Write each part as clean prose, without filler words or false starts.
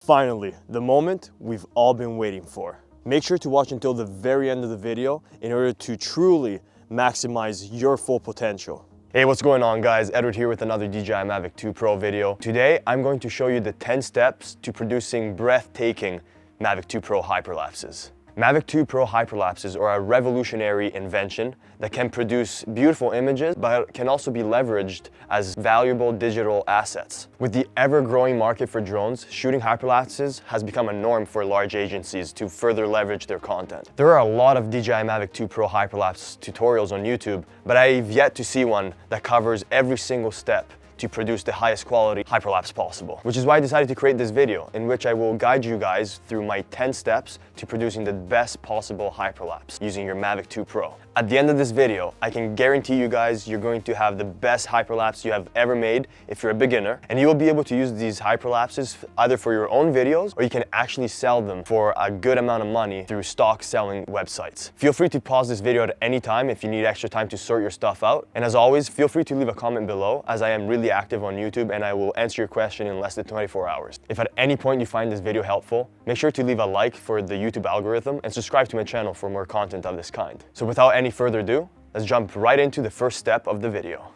Finally, the moment we've all been waiting for. Make sure to watch until the very end of the video in order to truly maximize your full potential. Hey, what's going on guys? Edward here with another DJI Mavic 2 Pro video. Today, I'm going to show you the 10 steps to producing breathtaking Mavic 2 Pro hyperlapses. Mavic 2 Pro hyperlapses are a revolutionary invention that can produce beautiful images, but can also be leveraged as valuable digital assets. With the ever-growing market for drones, shooting hyperlapses has become a norm for large agencies to further leverage their content. There are a lot of DJI Mavic 2 Pro hyperlapse tutorials on YouTube, but I've yet to see one that covers every single step to produce the highest quality hyperlapse possible. Which is why I decided to create this video, in which I will guide you guys through my 10 steps to producing the best possible hyperlapse using your Mavic 2 Pro. At the end of this video, I can guarantee you guys you're going to have the best hyperlapse you have ever made if you're a beginner, and you will be able to use these hyperlapses either for your own videos, or you can actually sell them for a good amount of money through stock selling websites. Feel free to pause this video at any time if you need extra time to sort your stuff out. And as always, feel free to leave a comment below, as I am really active on YouTube and I will answer your question in less than 24 hours. If at any point you find this video helpful, make sure to leave a like for the YouTube algorithm and subscribe to my channel for more content of this kind. So without any further ado, let's jump right into the first step of the video.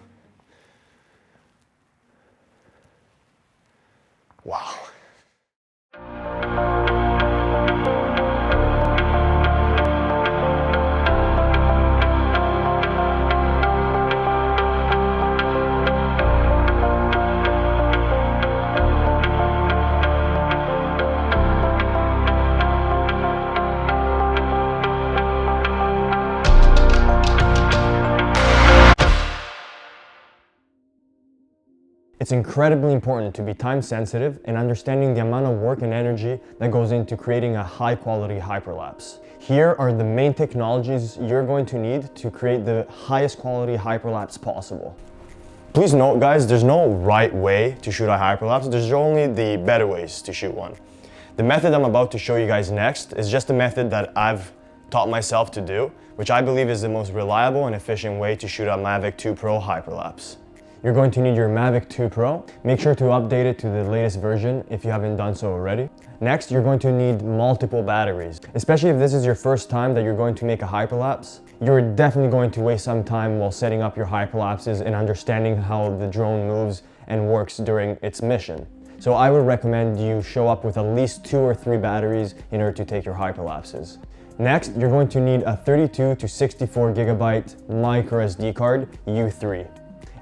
Wow. It's incredibly important to be time sensitive and understanding the amount of work and energy that goes into creating a high quality hyperlapse. Here are the main technologies you're going to need to create the highest quality hyperlapse possible. Please note guys, there's no right way to shoot a hyperlapse, there's only the better ways to shoot one. The method I'm about to show you guys next is just a method that I've taught myself to do, which I believe is the most reliable and efficient way to shoot a Mavic 2 Pro hyperlapse. You're going to need your Mavic 2 Pro. Make sure to update it to the latest version if you haven't done so already. Next, you're going to need multiple batteries. Especially if this is your first time that you're going to make a hyperlapse, you're definitely going to waste some time while setting up your hyperlapses and understanding how the drone moves and works during its mission. So I would recommend you show up with at least 2 or 3 batteries in order to take your hyperlapses. Next, you're going to need a 32 to 64 gigabyte micro SD card U3.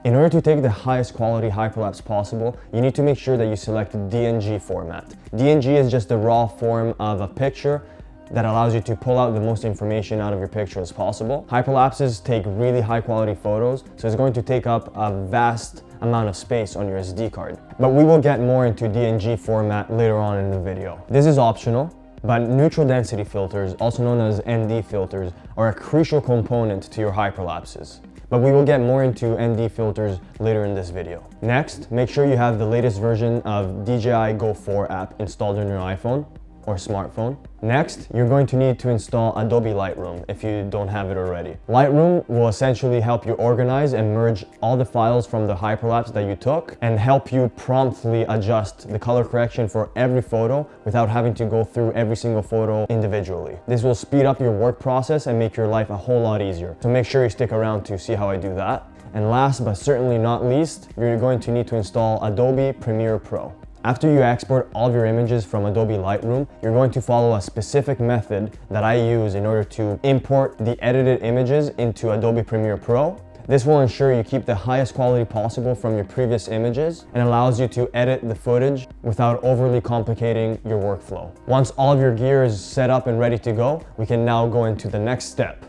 In order to take the highest quality hyperlapse possible, you need to make sure that you select DNG format. DNG is just the raw form of a picture that allows you to pull out the most information out of your picture as possible. Hyperlapses take really high quality photos, so it's going to take up a vast amount of space on your SD card. But we will get more into DNG format later on in the video. This is optional, but neutral density filters, also known as ND filters, are a crucial component to your hyperlapses. But we will get more into ND filters later in this video. Next, make sure you have the latest version of DJI Go 4 app installed on your iPhone or smartphone. Next, you're going to need to install Adobe Lightroom if you don't have it already. Lightroom will essentially help you organize and merge all the files from the hyperlapse that you took and help you promptly adjust the color correction for every photo without having to go through every single photo individually. This will speed up your work process and make your life a whole lot easier. So make sure you stick around to see how I do that. And last but certainly not least, you're going to need to install Adobe Premiere Pro. After you export all of your images from Adobe Lightroom, you're going to follow a specific method that I use in order to import the edited images into Adobe Premiere Pro. This will ensure you keep the highest quality possible from your previous images and allows you to edit the footage without overly complicating your workflow. Once all of your gear is set up and ready to go, we can now go into the next step.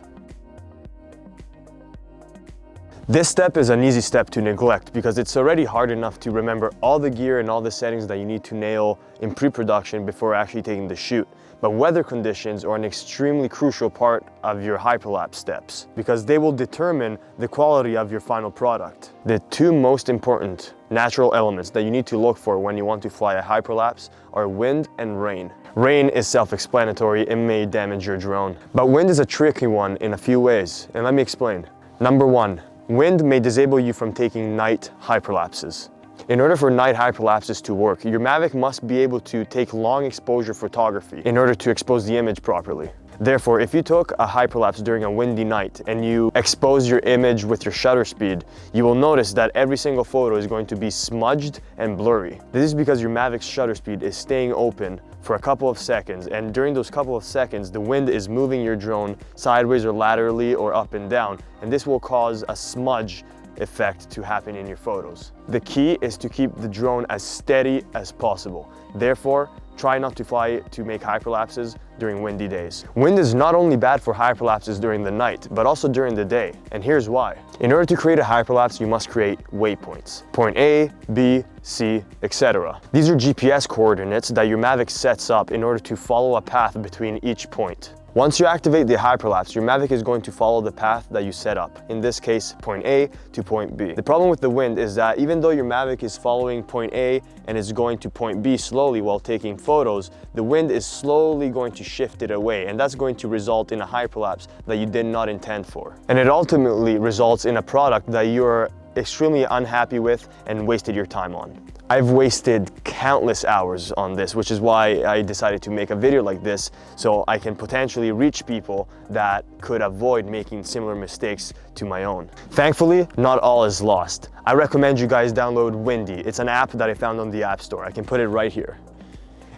This step is an easy step to neglect because it's already hard enough to remember all the gear and all the settings that you need to nail in pre-production before actually taking the shoot. But weather conditions are an extremely crucial part of your hyperlapse steps because they will determine the quality of your final product. The 2 most important natural elements that you need to look for when you want to fly a hyperlapse are wind and rain. Rain is self-explanatory, it may damage your drone. But wind is a tricky one in a few ways, and let me explain. Number 1, wind may disable you from taking night hyperlapses. In order for night hyperlapses to work, your Mavic must be able to take long exposure photography in order to expose the image properly. Therefore, if you took a hyperlapse during a windy night and you expose your image with your shutter speed, you will notice that every single photo is going to be smudged and blurry. This is because your Mavic's shutter speed is staying open for a couple of seconds, and during those couple of seconds, the wind is moving your drone sideways or laterally or up and down, and this will cause a smudge effect to happen in your photos. The key is to keep the drone as steady as possible. Therefore, try not to fly to make hyperlapses during windy days. Wind is not only bad for hyperlapses during the night, but also during the day. And here's why. In order to create a hyperlapse, you must create waypoints. Point A, B, C, etc. These are GPS coordinates that your Mavic sets up in order to follow a path between each point. Once you activate the hyperlapse, your Mavic is going to follow the path that you set up. In this case, point A to point B. The problem with the wind is that even though your Mavic is following point A and is going to point B slowly while taking photos, the wind is slowly going to shift it away, and that's going to result in a hyperlapse that you did not intend for. And it ultimately results in a product that you're extremely unhappy with and wasted your time on. I've wasted countless hours on this, which is why I decided to make a video like this, so I can potentially reach people that could avoid making similar mistakes to my own. Thankfully, not all is lost. I recommend you guys download Windy. It's an app that I found on the App Store. I can put it right here.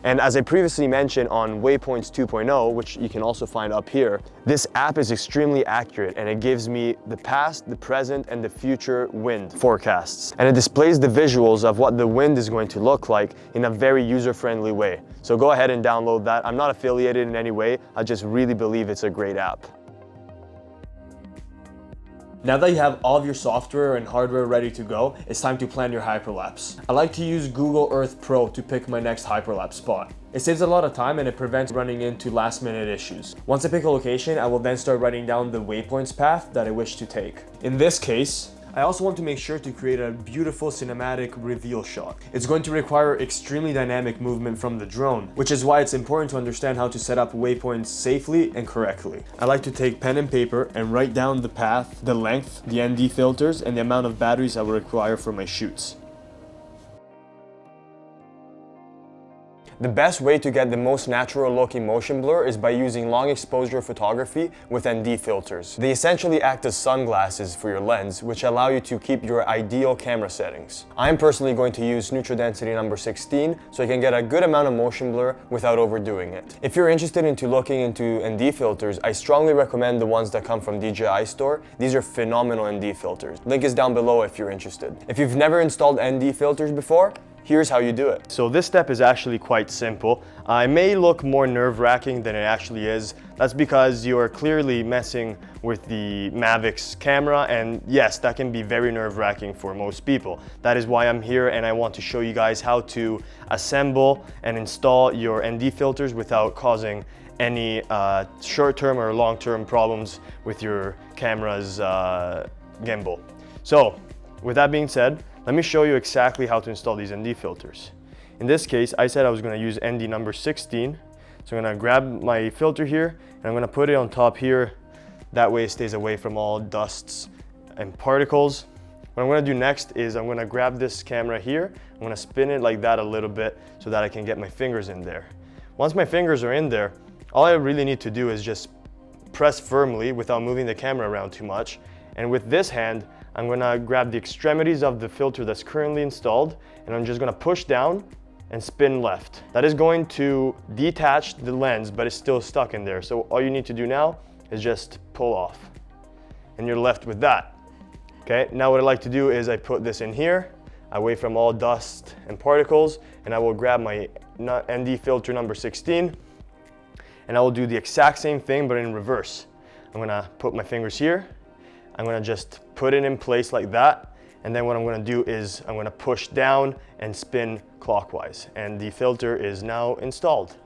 And as I previously mentioned on Waypoints 2.0, which you can also find up here, this app is extremely accurate and it gives me the past, the present, and the future wind forecasts. And it displays the visuals of what the wind is going to look like in a very user-friendly way. So go ahead and download that. I'm not affiliated in any way. I just really believe it's a great app. Now that you have all of your software and hardware ready to go, it's time to plan your hyperlapse. I like to use Google Earth Pro to pick my next hyperlapse spot. It saves a lot of time and it prevents running into last-minute issues. Once I pick a location, I will then start writing down the waypoints path that I wish to take. In this case, I also want to make sure to create a beautiful cinematic reveal shot. It's going to require extremely dynamic movement from the drone, which is why it's important to understand how to set up waypoints safely and correctly. I like to take pen and paper and write down the path, the length, the ND filters, and the amount of batteries I will require for my shoots. The best way to get the most natural looking motion blur is by using long exposure photography with ND filters. They essentially act as sunglasses for your lens, which allow you to keep your ideal camera settings. I'm personally going to use neutral density number 16 so I can get a good amount of motion blur without overdoing it. If you're interested into looking into ND filters, I strongly recommend the ones that come from DJI store. These are phenomenal ND filters. Link is down below if you're interested. If you've never installed ND filters before, here's how you do it. So this step is actually quite simple. It may look more nerve-wracking than it actually is. That's because you're clearly messing with the Mavic's camera, and yes, that can be very nerve-wracking for most people. That is why I'm here and I want to show you guys how to assemble and install your ND filters without causing any short-term or long-term problems with your camera's gimbal. So with that being said, let me show you exactly how to install these ND filters. In this case, I said I was going to use ND number 16. So I'm going to grab my filter here and I'm going to put it on top here. That way it stays away from all dusts and particles. What I'm going to do next is I'm going to grab this camera here. I'm going to spin it like that a little bit so that I can get my fingers in there. Once my fingers are in there, all I really need to do is just press firmly without moving the camera around too much. And with this hand, I'm gonna grab the extremities of the filter that's currently installed, and I'm just gonna push down and spin left. That is going to detach the lens, but it's still stuck in there. So all you need to do now is just pull off, and you're left with that. Okay, now what I like to do is I put this in here, away from all dust and particles, and I will grab my ND filter number 16, and I will do the exact same thing, but in reverse. I'm gonna put my fingers here, I'm gonna just put it in place like that, and then what I'm gonna do is I'm gonna push down and spin clockwise, and the filter is now installed.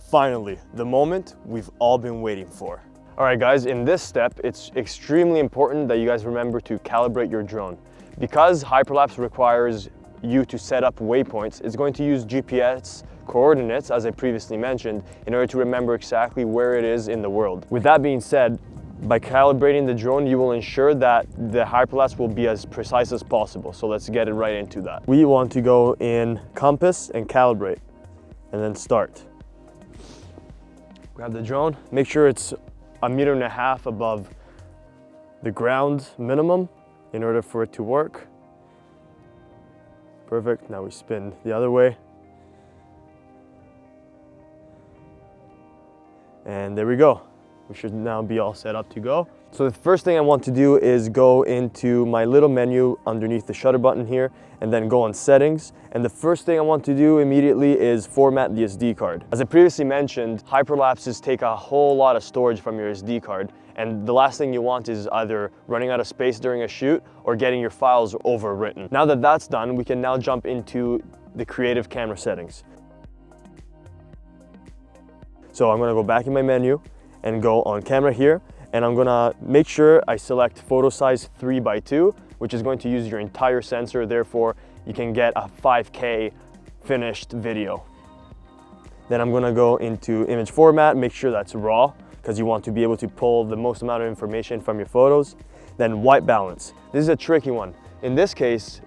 Finally, the moment we've all been waiting for. All right guys, in this step, it's extremely important that you guys remember to calibrate your drone. Because Hyperlapse requires you to set up waypoints, it's going to use GPS coordinates, as I previously mentioned, in order to remember exactly where it is in the world. With that being said, By calibrating the drone, you will ensure that the hyperlapse will be as precise as possible. So let's get it right into that. We want to go in compass and calibrate, and then start. Grab the drone, make sure it's 1.5 meters above the ground minimum in order for it to work. Perfect, now we spin the other way. And there we go. We should now be all set up to go. So the first thing I want to do is go into my little menu underneath the shutter button here, and then go on settings. And the first thing I want to do immediately is format the SD card. As I previously mentioned, hyperlapses take a whole lot of storage from your SD card. And the last thing you want is either running out of space during a shoot or getting your files overwritten. Now that that's done, we can now jump into the creative camera settings. So I'm gonna go back in my menu and go on camera here, and I'm gonna make sure I select photo size 3x2, which is going to use your entire sensor, therefore you can get a 5K finished video. Then I'm gonna go into image format, make sure that's RAW, because you want to be able to pull the most amount of information from your photos. Then white balance. This is a tricky one. In this case,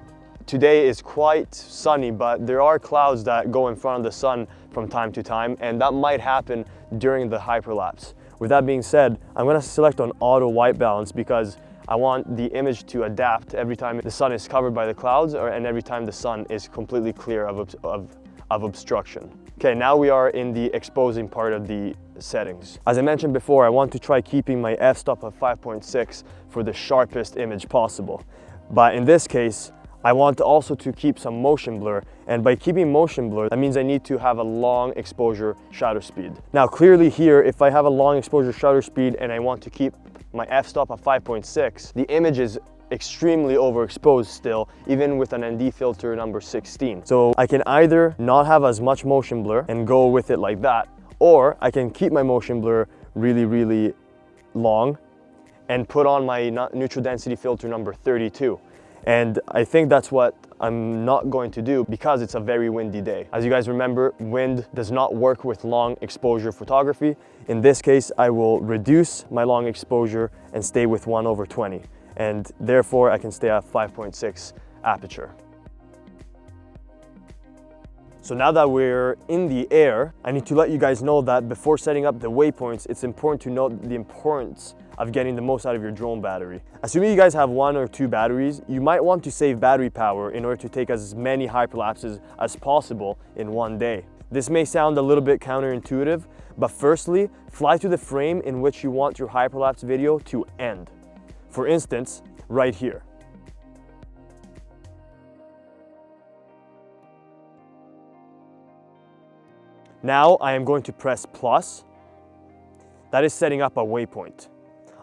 today is quite sunny, but there are clouds that go in front of the sun from time to time, and that might happen during the hyperlapse. With that being said, I'm gonna select on auto white balance because I want the image to adapt every time the sun is covered by the clouds and every time the sun is completely clear of obstruction. Okay, now we are in the exposing part of the settings. As I mentioned before, I want to try keeping my f-stop at 5.6 for the sharpest image possible. But in this case, I want also to keep some motion blur, and by keeping motion blur, that means I need to have a long exposure shutter speed. Now clearly here, if I have a long exposure shutter speed and I want to keep my f-stop at 5.6, the image is extremely overexposed still, even with an ND filter number 16. So I can either not have as much motion blur and go with it like that, or I can keep my motion blur really long and put on my neutral density filter number 32. And I think that's what I'm not going to do because it's a very windy day. As you guys remember, wind does not work with long exposure photography. In this case, I will reduce my long exposure and stay with 1/20. And therefore I can stay at 5.6 aperture. So now that we're in the air, I need to let you guys know that before setting up the waypoints, it's important to note the importance of getting the most out of your drone battery. Assuming you guys have 1 or 2 batteries, you might want to save battery power in order to take as many hyperlapses as possible in one day. This may sound a little bit counterintuitive, but firstly, fly to the frame in which you want your hyperlapse video to end. For instance, right here. Now I am going to press plus. That is setting up a waypoint.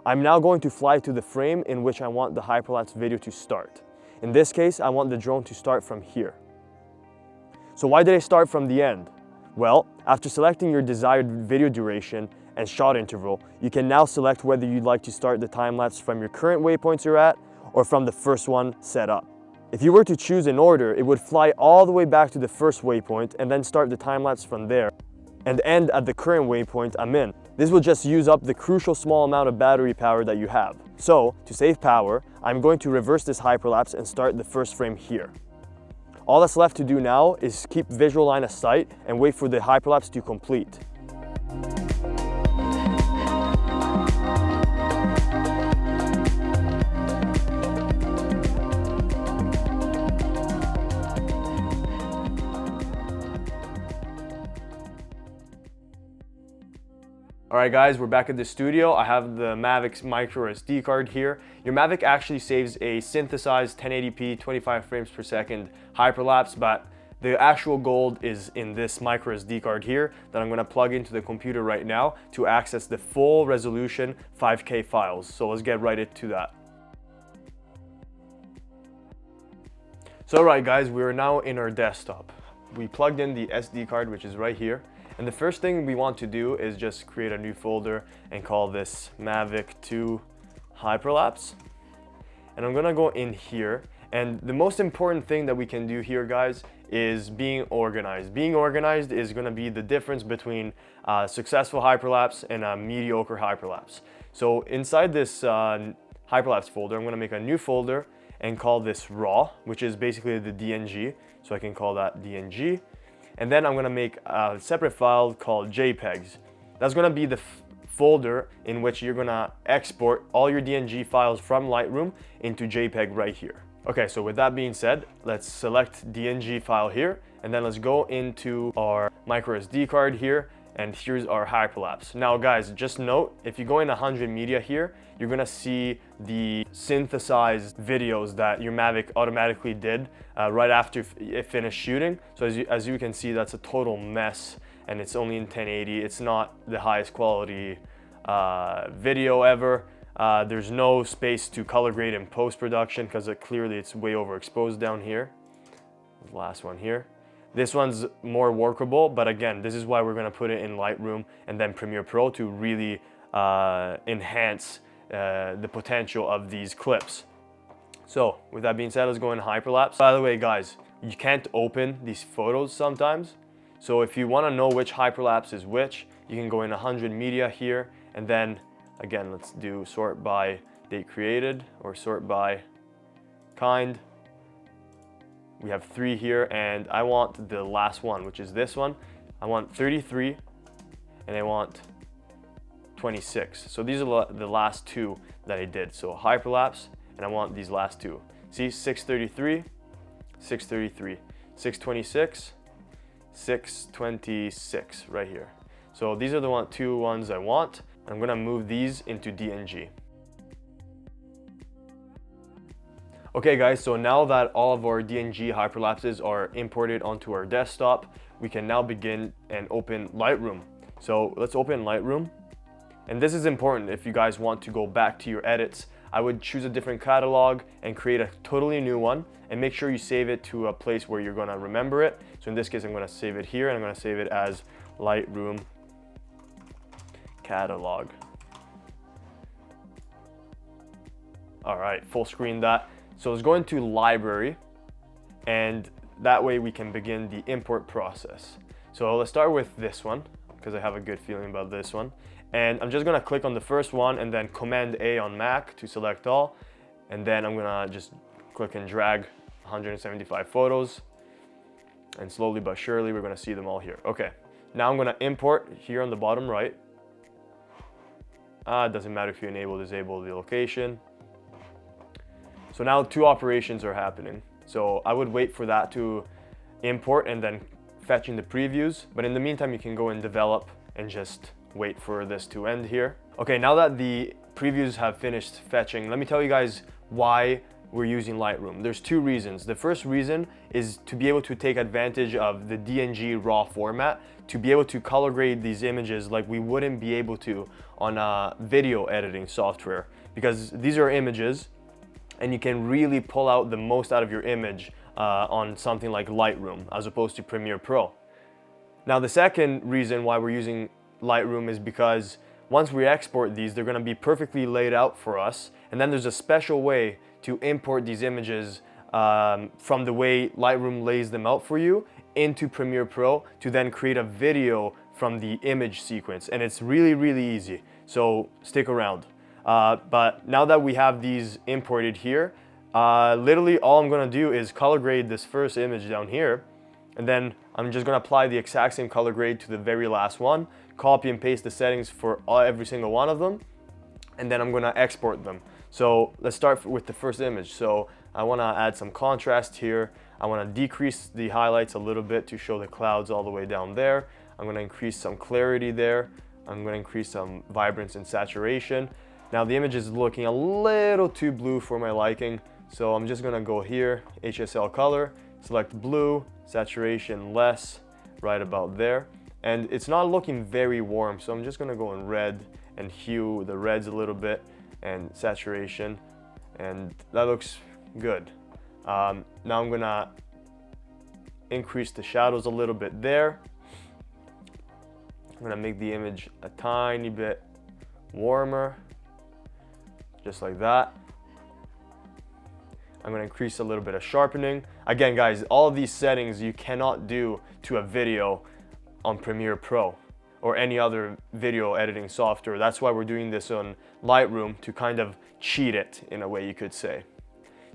I'm now going to fly to the frame in which I want the hyperlapse video to start. In this case, I want the drone to start from here. So why did I start from the end? Well, after selecting your desired video duration and shot interval, you can now select whether you'd like to start the time lapse from your current waypoints you're at or from the first one set up. If you were to choose an order, it would fly all the way back to the first waypoint and then start the time lapse from there and end at the current waypoint I'm in. This will just use up the crucial small amount of battery power that you have. So, to save power, I'm going to reverse this hyperlapse and start the first frame here. All that's left to do now is keep visual line of sight and wait for the hyperlapse to complete. Alright guys, we're back at the studio. I have the Mavic micro SD card here. Your Mavic actually saves a synthesized 1080p 25 frames per second hyperlapse, but the actual gold is in this micro SD card here that I'm going to plug into the computer right now to access the full resolution 5K files. So let's get right into that. So alright guys, we are now in our desktop. We plugged in the SD card, which is right here. And the first thing we want to do is just create a new folder and call this Mavic 2 Hyperlapse. And I'm gonna go in here. And the most important thing that we can do here, guys, is being organized. Being organized is gonna be the difference between a successful hyperlapse and a mediocre hyperlapse. So inside this Hyperlapse folder, I'm gonna make a new folder and call this raw, which is basically the DNG. So I can call that DNG. And then I'm gonna make a separate file called JPEGs. That's gonna be the folder in which you're gonna export all your DNG files from Lightroom into JPEG right here. Okay, so with that being said, let's select DNG file here, and then let's go into our micro SD card here, and here's our Hyperlapse. Now guys, just note, if you go in 100 media here, you're gonna see the synthesized videos that your Mavic automatically did right after it finished shooting. So as you can see, that's a total mess, and it's only in 1080. It's not the highest quality video ever. There's no space to color grade in post-production because clearly it's way overexposed down here. The last one here. This one's more workable, but again, this is why we're gonna put it in Lightroom and then Premiere Pro to really enhance the potential of these clips. So with that being said, let's go in Hyperlapse. By the way, guys, you can't open these photos sometimes. So if you wanna know which Hyperlapse is which, you can go in 100 media here, and then again, let's do sort by date created or sort by kind. We have 3 here, and I want the last one, which is this one. I want 33, and I want 26. So these are the last 2 that I did. So Hyperlapse, and I want these last 2. See, 633, 633, 626, 626 right here. So these are the 2 ones I want. I'm gonna move these into DNG. Okay guys, so now that all of our DNG hyperlapses are imported onto our desktop, we can now begin and open Lightroom. So let's open Lightroom. And this is important if you guys want to go back to your edits. I would choose a different catalog and create a totally new one, and make sure you save it to a place where you're gonna remember it. So in this case, I'm gonna save it here, and I'm gonna save it as Lightroom catalog. All right, full screen that. So let's go into library, and that way we can begin the import process. So let's start with this one, because I have a good feeling about this one. And I'm just gonna click on the first one and then Command A on Mac to select all. And then I'm gonna just click and drag 175 photos. And slowly but surely, we're gonna see them all here. Okay, now I'm gonna import here on the bottom right. It doesn't matter if you enable or disable the location. So now 2 operations are happening. So I would wait for that to import and then fetching the previews. But in the meantime, you can go and develop and just wait for this to end here. Okay, now that the previews have finished fetching, let me tell you guys why we're using Lightroom. There's 2 reasons. The first reason is to be able to take advantage of the DNG raw format, to be able to color grade these images like we wouldn't be able to on a video editing software, because these are images and you can really pull out the most out of your image on something like Lightroom as opposed to Premiere Pro. Now the second reason why we're using Lightroom is because once we export these, they're gonna be perfectly laid out for us, and then there's a special way to import these images from the way Lightroom lays them out for you into Premiere Pro to then create a video from the image sequence, and it's really, really easy, so stick around. But now that we have these imported here, literally all I'm gonna do is color grade this first image down here, and then I'm just gonna apply the exact same color grade to the very last one, copy and paste the settings for every single one of them, and then I'm gonna export them. So let's start with the first image. So I wanna add some contrast here. I wanna decrease the highlights a little bit to show the clouds all the way down there. I'm gonna increase some clarity there. I'm gonna increase some vibrance and saturation. Now the image is looking a little too blue for my liking, so I'm just gonna go here, HSL color, select blue, saturation less, right about there. And it's not looking very warm, so I'm just gonna go in red and hue the reds a little bit and saturation, and that looks good. Now I'm gonna increase the shadows a little bit there. I'm gonna make the image a tiny bit warmer, just like that. I'm gonna increase a little bit of sharpening. Again, guys, all of these settings you cannot do to a video on Premiere Pro. or any other video editing software. That's why we're doing this on Lightroom, to kind of cheat it in a way, you could say.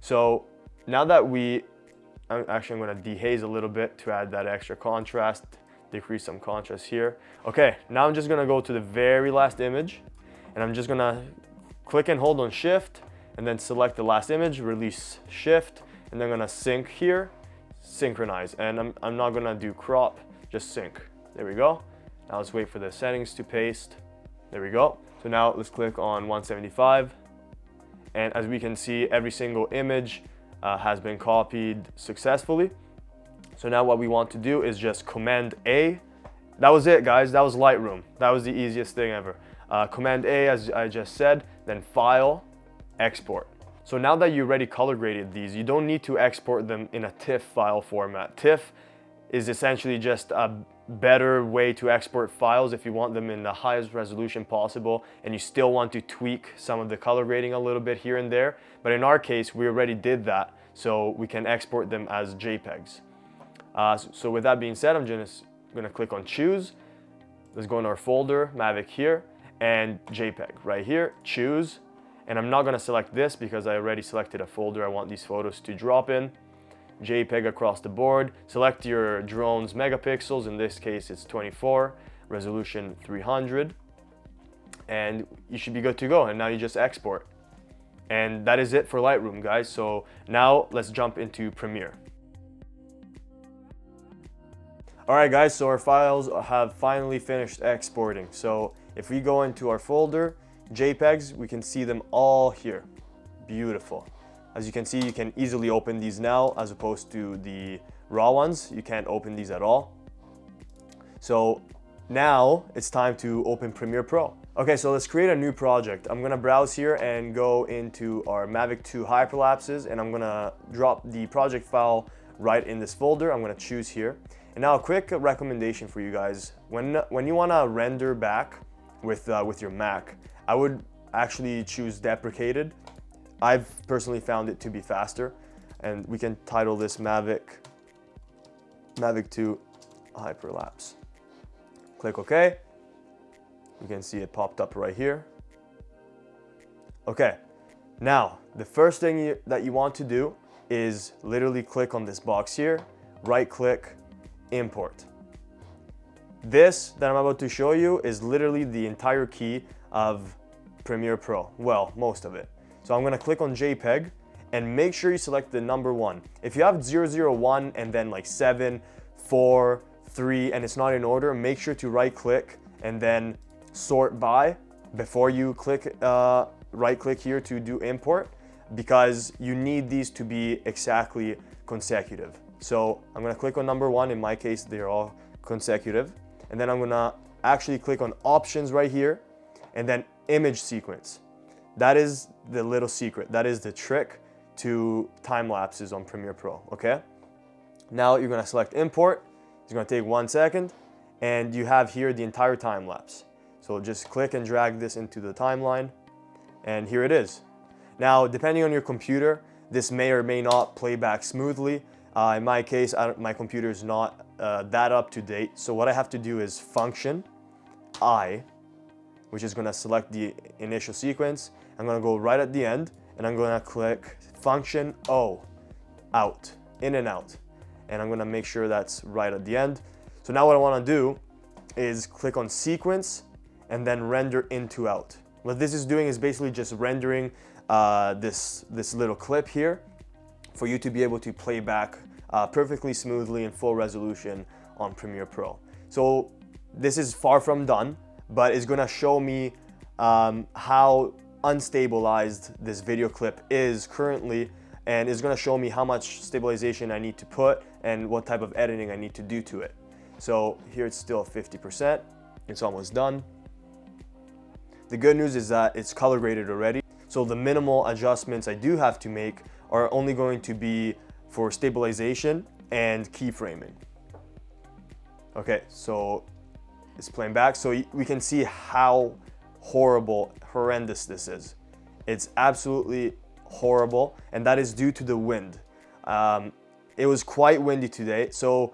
So now that I'm going to dehaze a little bit to add that extra contrast, decrease some contrast here. Okay, now I'm just going to go to the very last image, and I'm just going to click and hold on Shift, and then select the last image, release Shift, and then I'm going to sync here, synchronize, and I'm not going to do crop, just sync. There we go. Now let's wait for the settings to paste. There we go. So now let's click on 175, and as we can see, every single image has been copied successfully. So now what we want to do is just Command A. That was it, guys. That was Lightroom. That was the easiest thing ever. Command A, as I just said, then File, Export. So now that you already color graded these, you don't need to export them in a TIFF file format. TIFF is essentially just a better way to export files if you want them in the highest resolution possible and you still want to tweak some of the color grading a little bit here and there. But in our case, we already did that, so we can export them as JPEGs. So with that being said, I'm just gonna click on Choose. Let's go in our folder, Mavic here, and JPEG right here, Choose. And I'm not gonna select this because I already selected a folder I want these photos to drop in. JPEG across the board. Select your drone's megapixels. In this case, it's 24, resolution 300, and you should be good to go. And now you just export. And that is it for Lightroom, guys. So now let's jump into Premiere. All right, guys, so our files have finally finished exporting. So if we go into our folder, JPEGs, we can see them all here. Beautiful. As you can see, you can easily open these now, as opposed to the raw ones. You can't open these at all. So now it's time to open Premiere Pro. Okay, so let's create a new project. I'm gonna browse here and go into our Mavic 2 Hyperlapses, and I'm gonna drop the project file right in this folder. I'm gonna choose here. And now a quick recommendation for you guys. When you wanna render back with your Mac, I would actually choose deprecated. I've personally found it to be faster, and we can title this Mavic 2 Hyperlapse. Click OK. You can see it popped up right here. Okay, now the first thing that you want to do is literally click on this box here, right click, import. This that I'm about to show you is literally the entire key of Premiere Pro. Well, most of it. So I'm gonna click on JPEG and make sure you select the number 1. If you have 001 and then like 7, 4, 3, and it's not in order, make sure to right click and then sort by before you click right click here to do import, because you need these to be exactly consecutive. So I'm gonna click on number 1. In my case, they're all consecutive. And then I'm gonna actually click on options right here and then image sequence. That is the little secret. That is the trick to time lapses on Premiere Pro, okay? Now you're gonna select import. It's gonna take 1 second, and you have here the entire time lapse. So just click and drag this into the timeline, and here it is. Now, depending on your computer, this may or may not play back smoothly. In my case, my computer is not that up to date. So what I have to do is function I, which is gonna select the initial sequence. I'm gonna go right at the end, and I'm gonna click function O, out, in and out. And I'm gonna make sure that's right at the end. So now what I wanna do is click on sequence and then render into out. What this is doing is basically just rendering this little clip here for you to be able to play back perfectly smoothly in full resolution on Premiere Pro. So this is far from done, but it's gonna show me how unstabilized this video clip is currently, and it's gonna show me how much stabilization I need to put and what type of editing I need to do to it. So here it's still 50%, it's almost done. The good news is that it's color graded already, so the minimal adjustments I do have to make are only going to be for stabilization and keyframing. Okay, so it's playing back, so we can see how horrendous this is. It's absolutely horrible, and that is due to the wind. It was quite windy today, so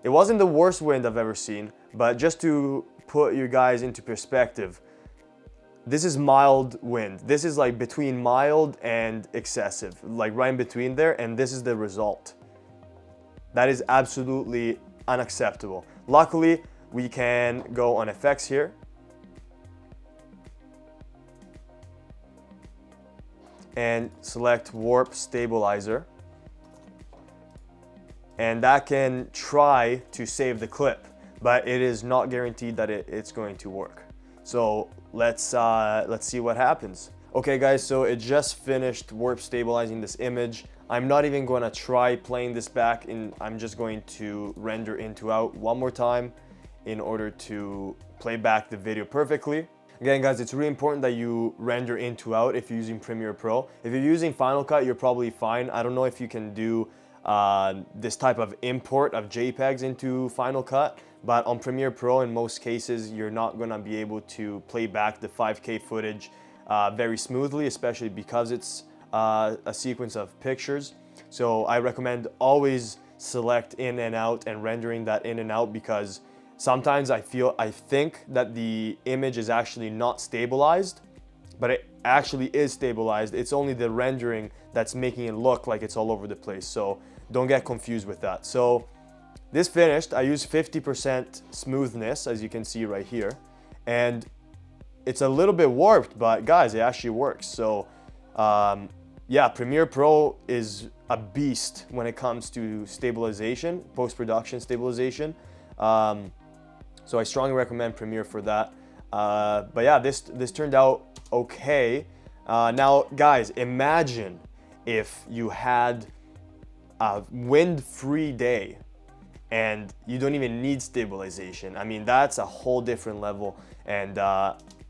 it wasn't the worst wind I've ever seen, but just to put you guys into perspective, this is mild wind. This is like between mild and excessive, like right in between there, and this is the result. That is absolutely unacceptable. Luckily, we can go on effects here. And select warp stabilizer. And that can try to save the clip, but it is not guaranteed that it's going to work. So let's see what happens. Okay guys, so it just finished warp stabilizing this image. I'm not even going to try playing this back, I'm just going to render into out one more time in order to play back the video perfectly. Again guys, it's really important that you render into out if you're using Premiere Pro. If you're using Final Cut, you're probably fine. I don't know if you can do this type of import of JPEGs into Final Cut, but on Premiere Pro in most cases you're not going to be able to play back the 5K footage very smoothly, especially because it's a sequence of pictures. So I recommend always select in and out and rendering that in and out, because sometimes I think that the image is actually not stabilized, but it actually is stabilized. It's only the rendering that's making it look like it's all over the place. So don't get confused with that. So this finished, I used 50% smoothness, as you can see right here. And it's a little bit warped, but guys, it actually works. So yeah, Premiere Pro is a beast when it comes to stabilization, post-production stabilization. So I strongly recommend Premiere for that. But yeah, this turned out okay. Now guys, imagine if you had a wind-free day and you don't even need stabilization. I mean, that's a whole different level. And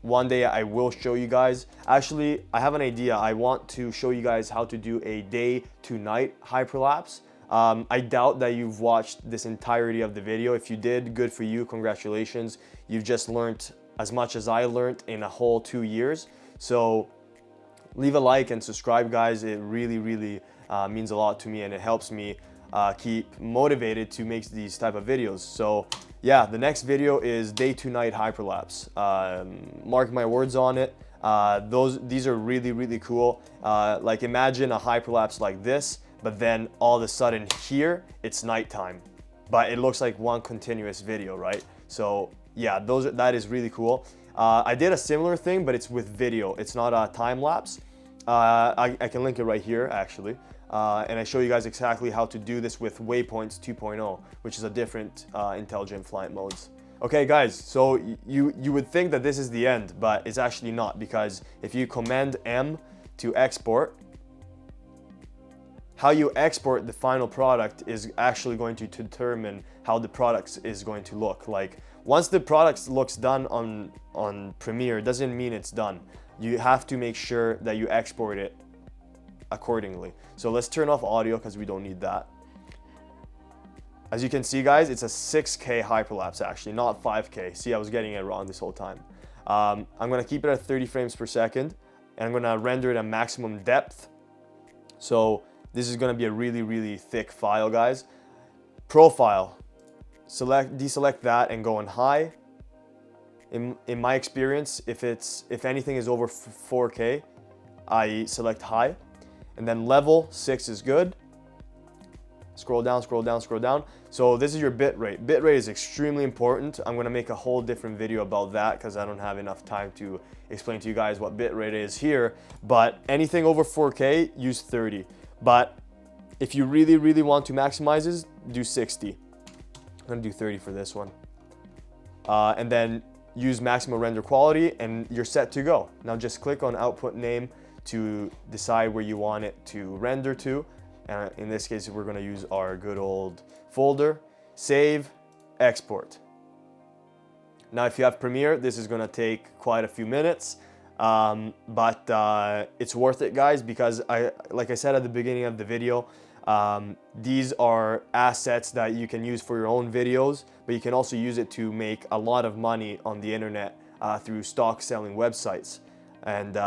one day I will show you guys. Actually, I have an idea. I want to show you guys how to do a day to night hyperlapse. I doubt that you've watched this entirety of the video. If you did, good for you, congratulations. You've just learned as much as I learned in a whole 2 years. So leave a like and subscribe, guys. It really, really means a lot to me, and it helps me keep motivated to make these type of videos. So yeah, the next video is day to night hyperlapse. Mark my words on it. These are really, really cool. Like imagine a hyperlapse like this, but then all of a sudden here, it's nighttime, but it looks like one continuous video, right? So yeah, that is really cool. I did a similar thing, but it's with video. It's not a time lapse. I can link it right here, actually. And I show you guys exactly how to do this with Waypoints 2.0, which is a different intelligent flight modes. Okay guys, so you would think that this is the end, but it's actually not, because if you Command M to export, how you export the final product is actually going to determine how the product is going to look. Like once the product looks done on Premiere, doesn't mean it's done. You have to make sure that you export it accordingly. So let's turn off audio because we don't need that. As you can see guys, it's a 6K hyperlapse actually, not 5K. See, I was getting it wrong this whole time. I'm gonna keep it at 30 frames per second, and I'm gonna render it at maximum depth. So this is gonna be a really, really thick file, guys. Profile, deselect that and go on high. In my experience, if anything is over 4K, I select high. And then level 6 is good. Scroll down, scroll down, scroll down. So this is your bitrate. Bitrate is extremely important. I'm gonna make a whole different video about that because I don't have enough time to explain to you guys what bitrate is here. But anything over 4K, use 30. But if you really, really want to maximize this, do 60. I'm gonna do 30 for this one. And then use maximum render quality and you're set to go. Now just click on output name to decide where you want it to render to. And in this case, we're gonna use our good old folder, save, export. Now, if you have Premiere, this is gonna take quite a few minutes, but it's worth it, guys, because like I said at the beginning of the video, these are assets that you can use for your own videos, but you can also use it to make a lot of money on the internet through stock selling websites. And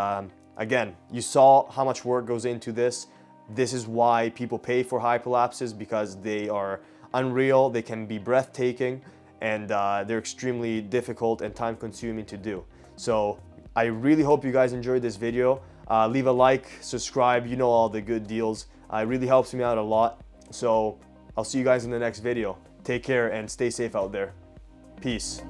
again, you saw how much work goes into this. This is why people pay for hyperlapses, because they are unreal, they can be breathtaking, and they're extremely difficult and time consuming to do. So I really hope you guys enjoyed this video. Leave a like, subscribe, you know all the good deals. It really helps me out a lot. So I'll see you guys in the next video. Take care and stay safe out there. Peace.